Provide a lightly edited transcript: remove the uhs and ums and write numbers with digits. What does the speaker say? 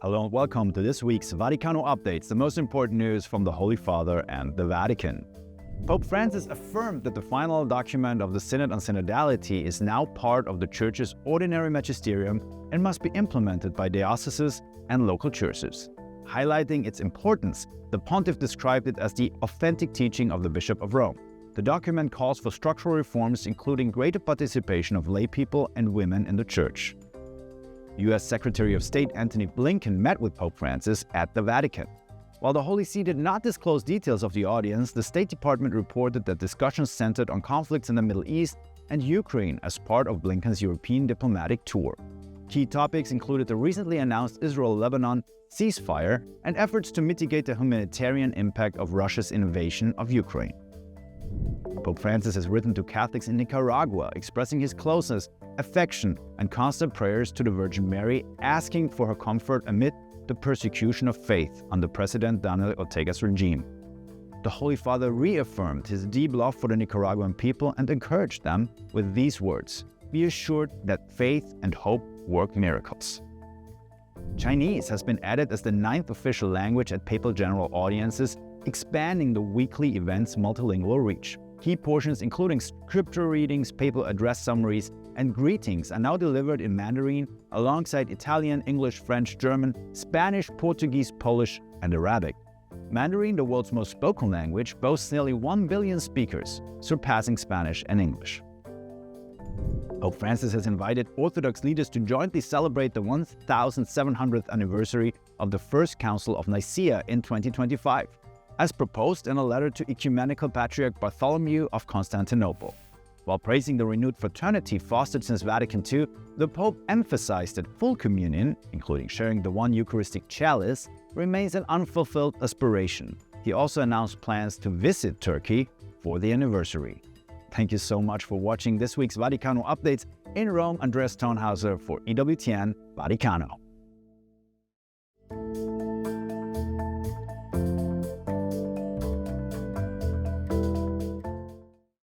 Hello and welcome to this week's Vaticano Updates, the most important news from the Holy Father and the Vatican. Pope Francis affirmed that the final document of the Synod on Synodality is now part of the Church's ordinary magisterium and must be implemented by dioceses and local churches. Highlighting its importance, the Pontiff described it as the authentic teaching of the Bishop of Rome. The document calls for structural reforms, including greater participation of laypeople and women in the Church. U.S. Secretary of State Antony Blinken met with Pope Francis at the Vatican. While the Holy See did not disclose details of the audience, the State Department reported that discussions centered on conflicts in the Middle East and Ukraine as part of Blinken's European diplomatic tour. Key topics included the recently announced Israel-Lebanon ceasefire and efforts to mitigate the humanitarian impact of Russia's invasion of Ukraine. Pope Francis has written to Catholics in Nicaragua, expressing his closeness, affection, and constant prayers to the Virgin Mary, asking for her comfort amid the persecution of faith under President Daniel Ortega's regime. The Holy Father reaffirmed his deep love for the Nicaraguan people and encouraged them with these words: "Be assured that faith and hope work miracles." Chinese has been added as the 9th official language at papal general audiences, expanding the weekly event's multilingual reach. Key portions including scripture readings, papal address summaries, and greetings are now delivered in Mandarin alongside Italian, English, French, German, Spanish, Portuguese, Polish, and Arabic. Mandarin, the world's most spoken language, boasts nearly 1 billion speakers, surpassing Spanish and English. Pope Francis has invited Orthodox leaders to jointly celebrate the 1700th anniversary of the First Council of Nicaea in 2025, as proposed in a letter to Ecumenical Patriarch Bartholomew of Constantinople. While praising the renewed fraternity fostered since Vatican II, the Pope emphasized that full communion, including sharing the one Eucharistic chalice, remains an unfulfilled aspiration. He also announced plans to visit Turkey for the anniversary. Thank you so much for watching this week's Vaticano Updates. In Rome, Andreas Tonhauser for EWTN Vaticano.